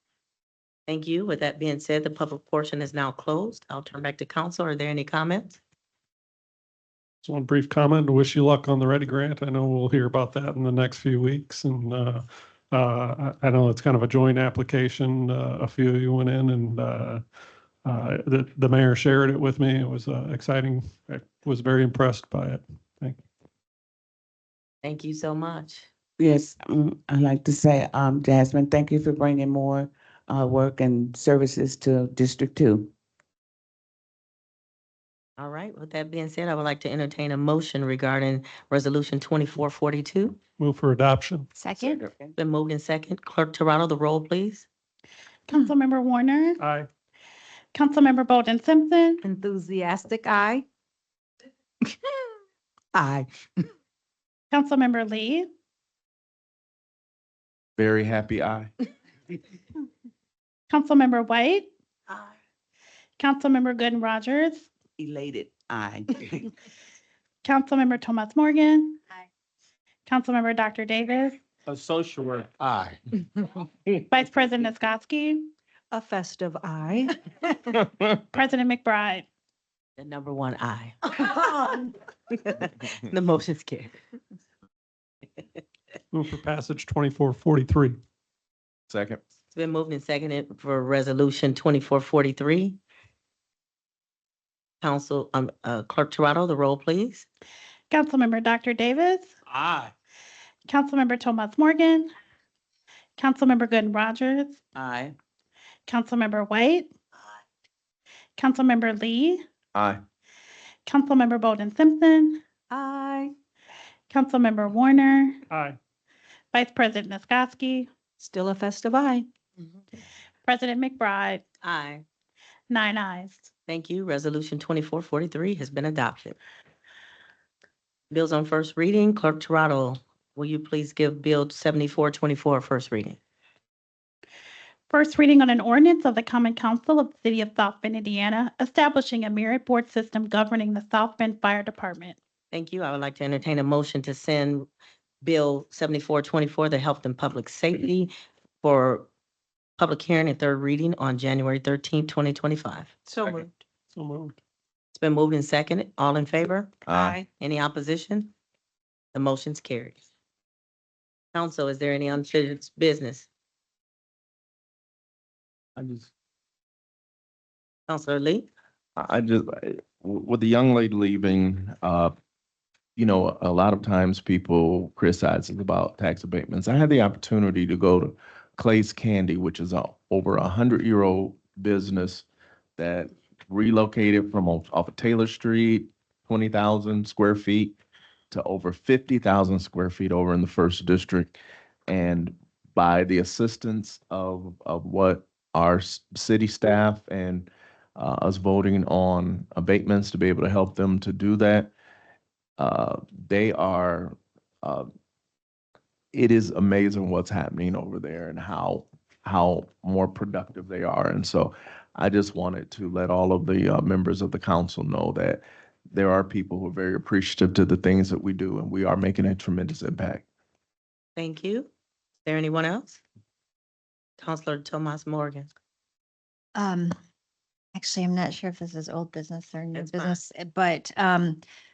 Thank you. With that being said, the public portion is now closed. I'll turn back to council. Are there any comments? Just one brief comment. Wish you luck on the Ready Grant. I know we'll hear about that in the next few weeks. And I know it's kind of a joint application. A few of you went in and the mayor shared it with me. It was exciting. I was very impressed by it. Thank you. Thank you so much. Yes, I'd like to say, Jasmine, thank you for bringing more work and services to District 2. All right. With that being said, I would like to entertain a motion regarding Resolution 2442. Move for adoption. Second? Been moved in second. Clerk Toronto, the roll, please. Councilmember Warner, Aye. Councilmember Bolden Simpson, Enthusiastic, aye. Aye. Councilmember Lee, Very happy aye. Councilmember White, Councilmember Gooden Rogers, Elated, aye. Councilmember Thomas Morgan. Aye. Councilmember Dr. Davis, Social work, aye. Vice President Nisgowsky, A festive aye. President McBride. The number one aye. The motion's carried. Move for passage 2443. Second. It's been moved and seconded for Resolution 2443. Council, Clerk Toronto, the roll, please. Councilmember Dr. Davis, Aye. Councilmember Thomas Morgan, Councilmember Gooden Rogers, Aye. Councilmember White, Councilmember Lee, Aye. Councilmember Bolden Simpson, Aye. Councilmember Warner, Aye. Vice President Niskoski, Still a festive aye. President McBride, Aye. 9 ayes. Thank you. Resolution 2443 has been adopted. Bills on first reading. Clerk Toronto, will you please give Bill 7424 first reading? First reading on an ordinance of the Common Council of the City of South Bend, Indiana, establishing a merit board system governing the South Bend Fire Department. Thank you. I would like to entertain a motion to send Bill 7424, the Health and Public Safety, for public hearing and third reading on January 13th, 2025. So Second. moved. So moved. It's been moved and seconded. All in favor? Aye. Any opposition? The motion's carried. Council, is there any unfinished business? Counselor Lee? With the young lady leaving, you know, a lot of times people criticize us about tax abatements. I had the opportunity to go to Clay's Candy, which is a over 100-year-old business that relocated from off of Taylor Street, 20,000 square feet to over 50,000 square feet over in the first district. And by the assistance of what our city staff and us voting on abatements to be able to help them to do that, they are, it is amazing what's happening over there and how more productive they are. And so I just wanted to let all of the members of the council know that there are people who are very appreciative to the things that we do, and we are making a tremendous impact. Thank you. Is there anyone else? Counselor Tomas Morgan. Actually, I'm not sure if this is old business or new It's fine. business, but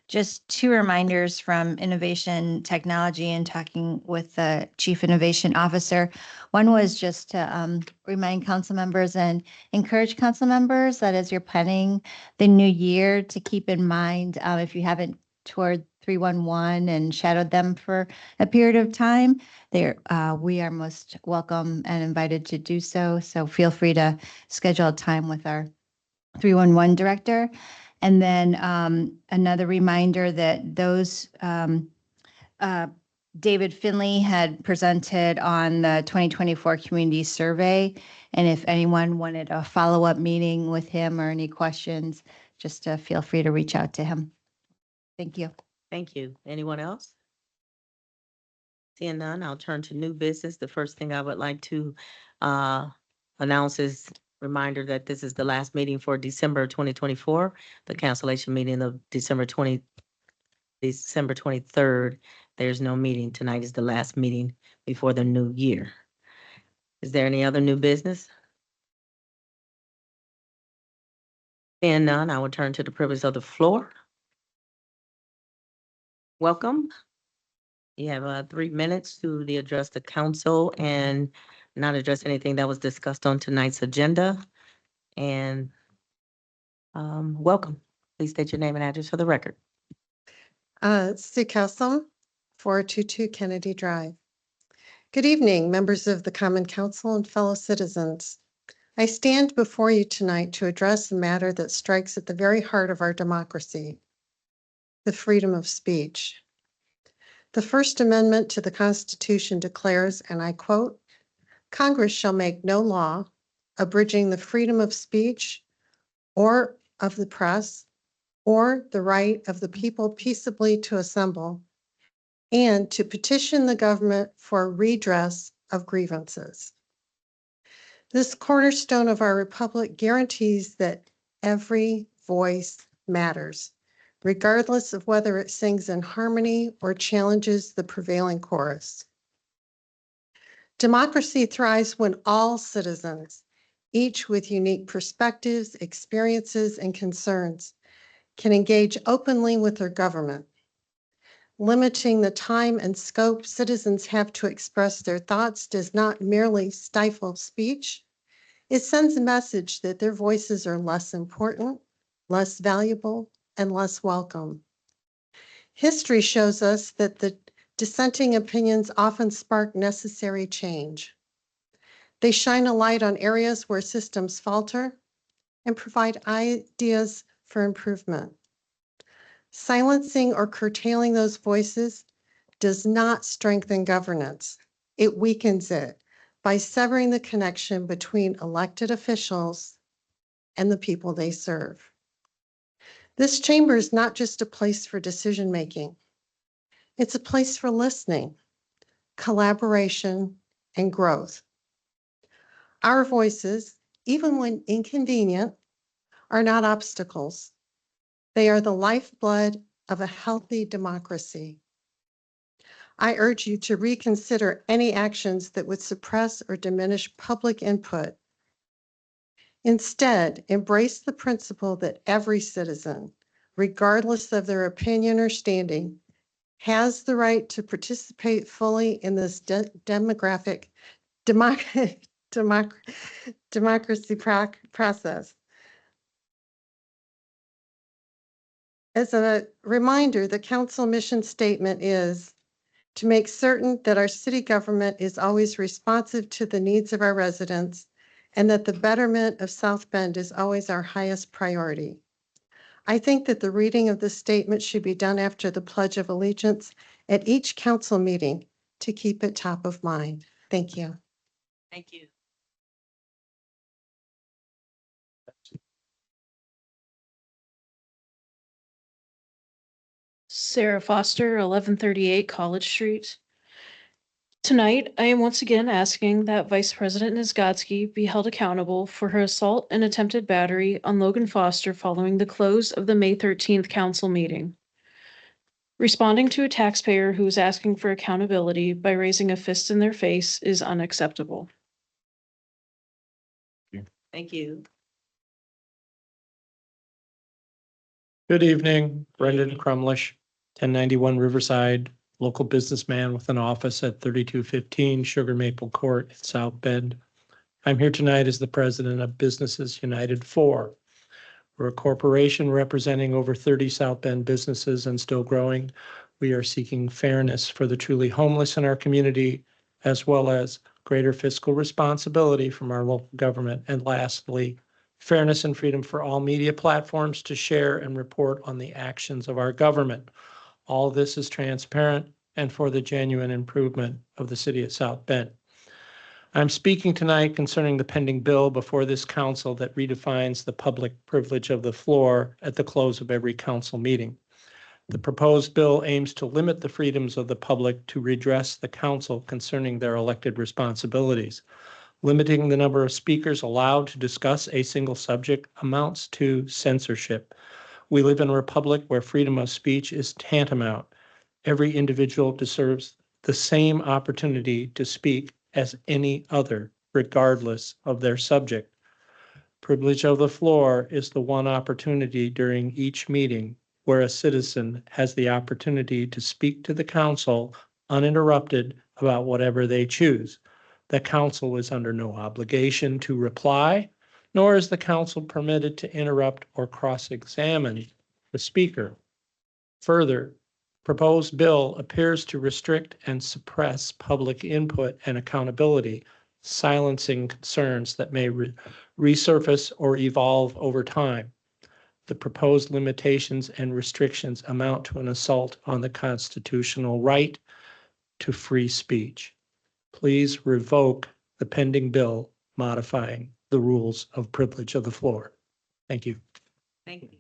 just two reminders from Innovation Technology and talking with the Chief Innovation Officer. One was just to remind council members and encourage council members that as you're planning the new year, to keep in mind, if you haven't toured 311 and shadowed them for a period of time, we are most welcome and invited to do so. So feel free to schedule a time with our 311 director. And then another reminder that those David Finley had presented on the 2024 community survey. And if anyone wanted a follow-up meeting with him or any questions, just feel free to reach out to him. Thank you. Thank you. Anyone else? Seeing none, I'll turn to new business. The first thing I would like to announce is reminder that this is the last meeting for December 2024, the cancellation meeting of December 23rd. There's no meeting. Tonight is the last meeting before the new year. Is there any other new business? Seeing none, I will turn to the privilege of the floor. Welcome. You have 3 minutes to address the council and not address anything that was discussed on tonight's agenda. And welcome. Please state your name and address for the record. Sue Castle, 422 Kennedy Drive. Good evening, members of the Common Council and fellow citizens. I stand before you tonight to address a matter that strikes at the very heart of our democracy, the freedom of speech. The First Amendment to the Constitution declares, and I quote, "Congress shall make no law abridging the freedom of speech or of the press or the right of the people peaceably to assemble and to petition the government for redress of grievances." This cornerstone of our republic guarantees that every voice matters, regardless of whether it sings in harmony or challenges the prevailing chorus. Democracy thrives when all citizens, each with unique perspectives, experiences, and concerns, can engage openly with their government. Limiting the time and scope citizens have to express their thoughts does not merely stifle speech. It sends a message that their voices are less important, less valuable, and less welcome. History shows us that the dissenting opinions often spark necessary change. They shine a light on areas where systems falter and provide ideas for improvement. Silencing or curtailing those voices does not strengthen governance. It weakens it by severing the connection between elected officials and the people they serve. This chamber is not just a place for decision-making. It's a place for listening, collaboration, and growth. Our voices, even when inconvenient, are not obstacles. They are the lifeblood of a healthy democracy. I urge you to reconsider any actions that would suppress or diminish public input. Instead, embrace the principle that every citizen, regardless of their opinion or standing, has the right to participate fully in this democracy process. As a reminder, the council mission statement is to make certain that our city government is always responsive to the needs of our residents and that the betterment of South Bend is always our highest priority. I think that the reading of this statement should be done after the Pledge of Allegiance at each council meeting to keep it top of mind. Thank you. Thank you. Sarah Foster, 1138 College Street. Tonight, I am once again asking that Vice President Nisgotsky be held accountable for her assault and attempted battery on Logan Foster following the close of the May 13th council meeting. Responding to a taxpayer who is asking for accountability by raising a fist in their face is unacceptable. Thank you. Good evening, Brendan Crumlish, 1091 Riverside, local businessman with an office at 3215 Sugar Maple Court in South Bend. I'm here tonight as the president of Businesses United 4. We're a corporation representing over 30 South Bend businesses and still growing. We are seeking fairness for the truly homeless in our community, as well as greater fiscal responsibility from our local government. And lastly, fairness and freedom for all media platforms to share and report on the actions of our government. All this is transparent and for the genuine improvement of the city of South Bend. I'm speaking tonight concerning the pending bill before this council that redefines the public privilege of the floor at the close of every council meeting. The proposed bill aims to limit the freedoms of the public to redress the council concerning their elected responsibilities. Limiting the number of speakers allowed to discuss a single subject amounts to censorship. We live in a republic where freedom of speech is tantamount. Every individual deserves the same opportunity to speak as any other, regardless of their subject. Privilege of the floor is the one opportunity during each meeting where a citizen has the opportunity to speak to the council uninterrupted about whatever they choose. The council is under no obligation to reply, nor is the council permitted to interrupt or cross-examine the speaker. Further, proposed bill appears to restrict and suppress public input and accountability, silencing concerns that may resurface or evolve over time. The proposed limitations and restrictions amount to an assault on the constitutional right to free speech. Please revoke the pending bill modifying the rules of privilege of the floor. Thank you. Thank you.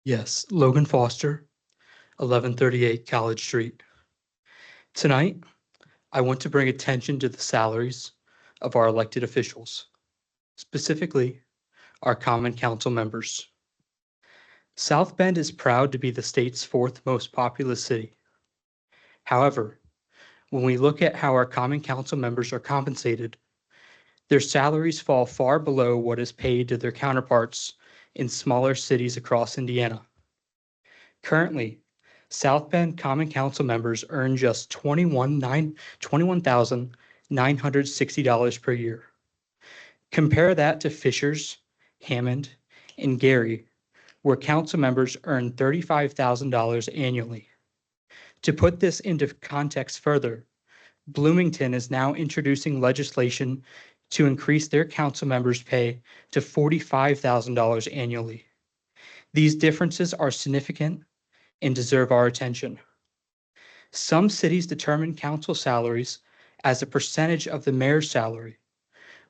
Yes, Logan Foster, 1138 College Street. Tonight, I want to bring attention to the salaries of our elected officials, specifically our common council members. South Bend is proud to be the state's fourth most populous city. However, when we look at how our common council members are compensated, their salaries fall far below what is paid to their counterparts in smaller cities across Indiana. Currently, South Bend Common Council members earn just $21,960 per year. Compare that to Fishers, Hammond, and Gary, where council members earn $35,000 annually. To put this into context further, Bloomington is now introducing legislation to increase their council members' pay to $45,000 annually. These differences are significant and deserve our attention. Some cities determine council salaries as a percentage of the mayor's salary,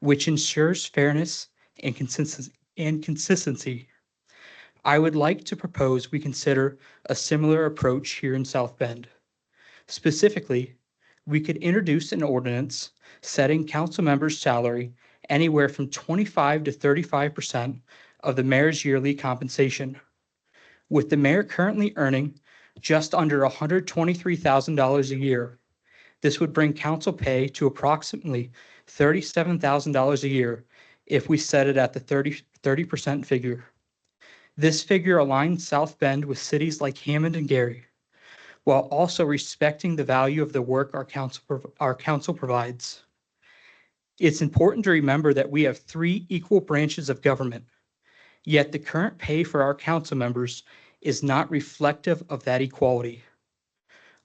which ensures fairness and consistency. I would like to propose we consider a similar approach here in South Bend. Specifically, we could introduce an ordinance setting council members' salary anywhere from 25 to 35% of the mayor's yearly compensation. With the mayor currently earning just under $123,000 a year, this would bring council pay to approximately $37,000 a year if we set it at the 30% figure. This figure aligns South Bend with cities like Hammond and Gary, while also respecting the value of the work our council provides. It's important to remember that we have 3 equal branches of government, yet the current pay for our council members is not reflective of that equality.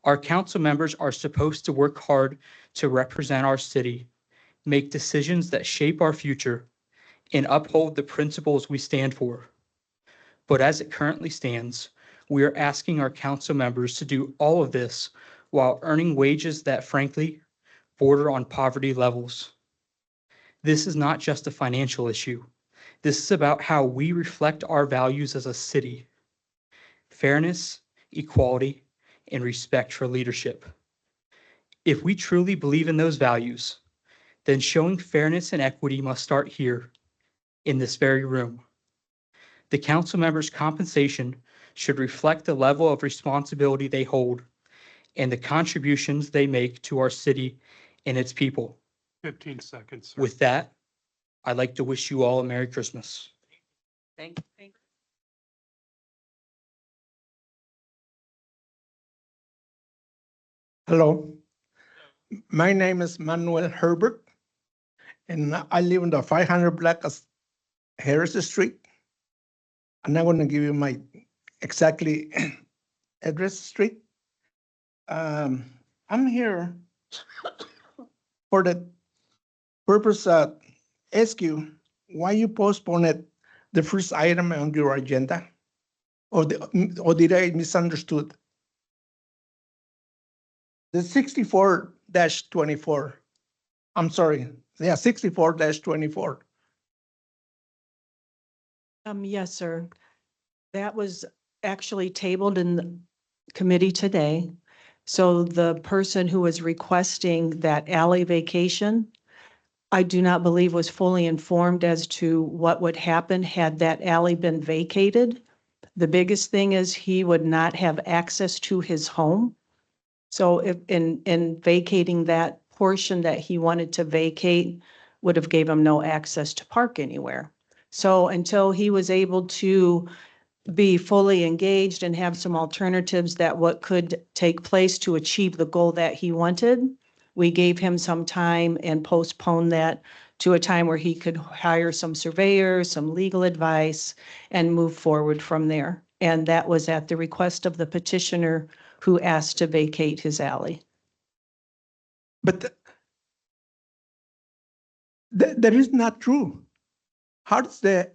Our council members are supposed to work hard to represent our city, make decisions that shape our future, and uphold the principles we stand for. But as it currently stands, we are asking our council members to do all of this while earning wages that, frankly, border on poverty levels. This is not just a financial issue. This is about how we reflect our values as a city: fairness, equality, and respect for leadership. If we truly believe in those values, then showing fairness and equity must start here, in this very room. The council members' compensation should reflect the level of responsibility they hold and the contributions they make to our city and its people. 15 seconds. Sir. With that, I'd like to wish you all a Merry Christmas. Thank you. Hello, my name is Manuel Herbert, and I live in the 500 Black Harris Street. I'm not going to give you my exactly address street. I'm here for the purpose of ask you why you postponed the first item on your agenda, or did I misunderstood? The 64-24. I'm sorry. Yeah, 64-24. Yes, sir. That was actually tabled in the committee today. So the person who was requesting that alley vacation, I do not believe was fully informed as to what would happen had that alley been vacated. The biggest thing is he would not have access to his home. So if in vacating that portion that he wanted to vacate would have gave him no access to park anywhere. So until he was able to be fully engaged and have some alternatives that what could take place to achieve the goal that he wanted, we gave him some time and postponed that to a time where he could hire some surveyors, some legal advice, and move forward from there. And that was at the request of the petitioner who asked to vacate his alley. But that is not true. How does the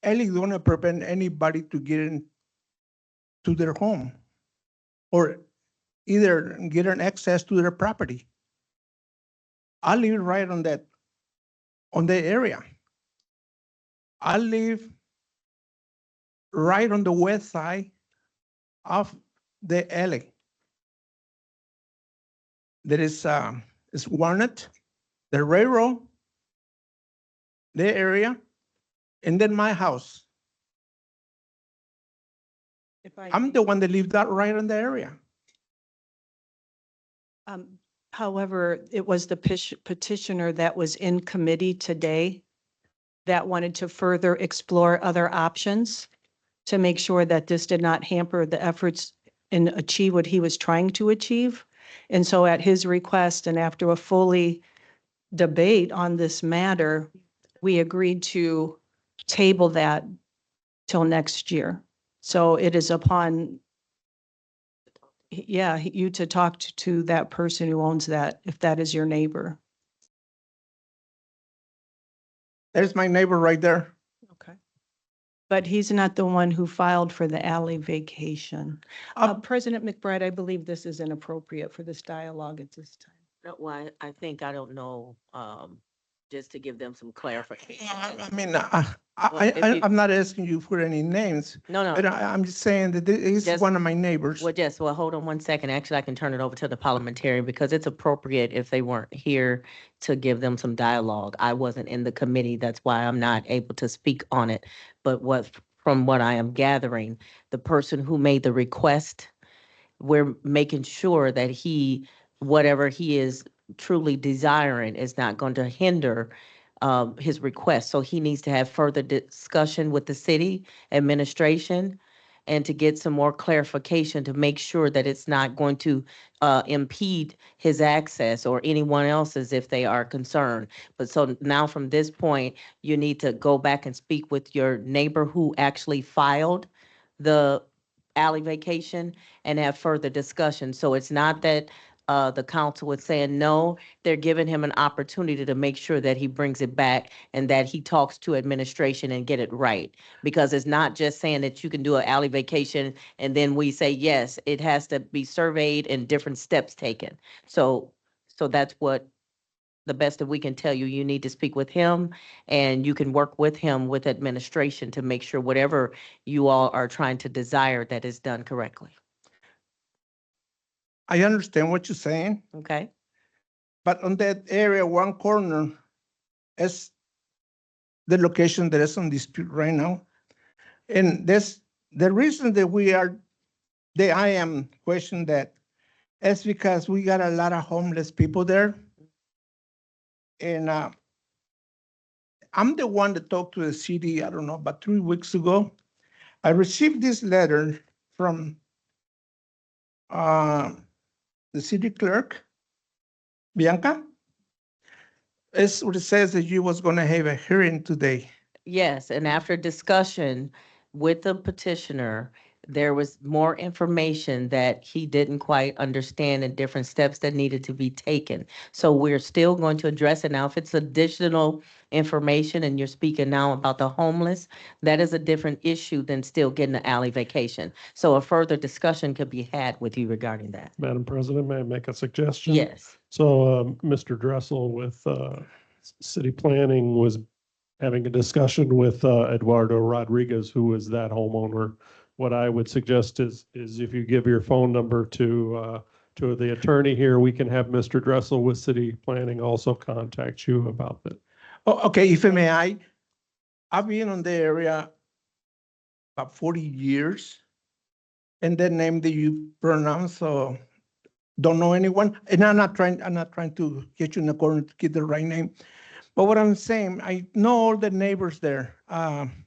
alley going to prevent anybody to get into their home or either get an access to their property? I live right on that area. I live right on the west side of the alley. There is Walnut, the railroad, the area, and then my house. I'm the one that lived out right in the area. However, it was the petitioner that was in committee today that wanted to further explore other options to make sure that this did not hamper the efforts and achieve what he was trying to achieve. And so at his request and after a fully debate on this matter, we agreed to table that till next year. So it is upon, you to talk to that person who owns that, if that is your neighbor. There's my neighbor right there. Okay. But he's not the one who filed for the alley vacation. President McBride, I believe this is inappropriate for this dialogue at this time. No, well, I think, I don't know, just to give them some clarification. I mean, Well, if you- I'm not asking you for any names, No, but no. I'm just saying that he's Just- one of my neighbors. Well, yes, well, hold on one second. Actually, I can turn it over to the parliamentarian because it's appropriate if they weren't here to give them some dialogue. I wasn't in the committee, that's why I'm not able to speak on it. But from what I am gathering, the person who made the request, we're making sure that whatever he is truly desiring is not going to hinder his request. So he needs to have further discussion with the city administration and to get some more clarification to make sure that it's not going to impede his access or anyone else's if they are concerned. But so now from this point, you need to go back and speak with your neighbor who actually filed the alley vacation and have further discussion. So it's not that the council was saying no, they're giving him an opportunity to make sure that he brings it back and that he talks to administration and get it right. Because it's not just saying that you can do an alley vacation and then we say, yes, it has to be surveyed and different steps taken. So that's what the best that we can tell you. You need to speak with him and you can work with him with administration to make sure whatever you all are trying to desire that is done correctly. I understand what you're saying, Okay? but on that area, one corner is the location that is on dispute right now. And that's the reason that I am questioning that is because we got a lot of homeless people there. And I'm the one that talked to the city, I don't know, about 3 weeks ago. I received this letter from the city clerk, Bianca. It's what it says that you was gonna have a hearing today. Yes, and after discussion with the petitioner, there was more information that he didn't quite understand and different steps that needed to be taken. So we're still going to address it now. If it's additional information and you're speaking now about the homeless, that is a different issue than still getting an alley vacation. So a further discussion could be had with you regarding that. Madam President, may I make a suggestion? Yes. So Mr. Dressel with city planning was having a discussion with Eduardo Rodriguez, who is that homeowner. What I would suggest is if you give your phone number to the attorney here, we can have Mr. Dressel with city planning also contact you about that. Oh, okay, if I may, I've been on the area about 40 years. And the name that you pronounce, so don't know anyone. And I'm not trying to get you in the corner to get the right name. But what I'm saying, I know all the neighbors there. And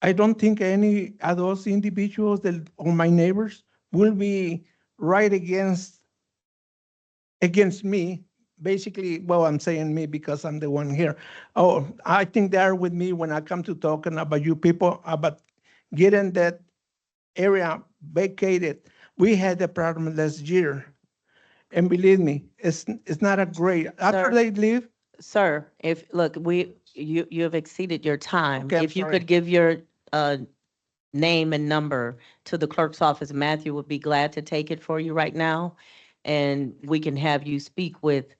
I don't think any of those individuals that are my neighbors will be right against me. Basically, well, I'm saying me because I'm the one here. Oh, I think they are with me when I come to talking about you people, about getting that area vacated. We had a problem last year. And believe me, it's not a great, after Sir. they leave, Sir, look, you have exceeded your time. Okay, I'm If you sorry. could give your name and number to the clerk's office, Matthew would be glad to take it for you right now. And we can have you speak with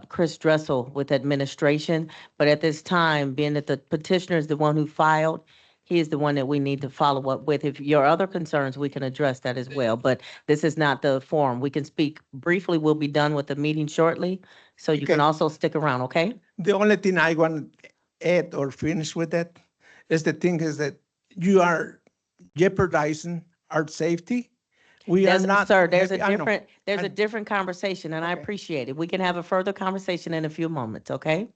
Chris Dressel with administration. But at this time, being that the petitioner is the one who filed, he is the one that we need to follow up with. If your other concerns, we can address that as well. But this is not the forum. We can speak briefly. We'll be done with the meeting shortly. So you can Okay. also stick around, okay? the only thing I want to add or finish with that is the thing is that you are jeopardizing our safety. We are not. Sir, there's I know. a I- different conversation and I Okay. appreciate it. We can have a further conversation in a few moments, okay?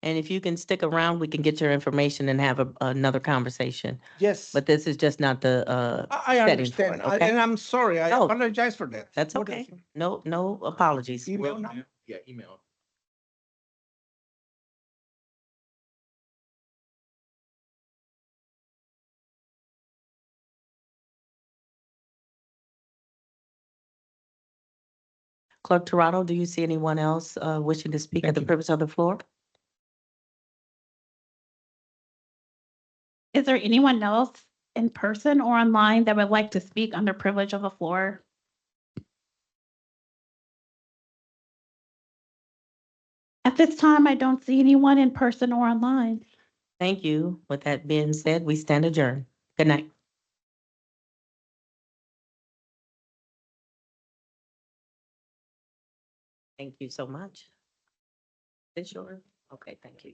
And if you can stick around, we can get your information and have another conversation. Yes, But this is just not the I setting for understand. it, okay? And I'm sorry. I No. apologize for that. That's What okay. is- No apologies. Email now? Yeah, email. Clerk Toronto, do you see anyone else wishing to speak at the privilege of the floor? Is there anyone else in person or online that would like to speak under privilege of the floor? At this time, I don't see anyone in person or online. Thank you. With that being said, we stand adjourned. Good night. Thank you so much. Is yours? Okay, thank you.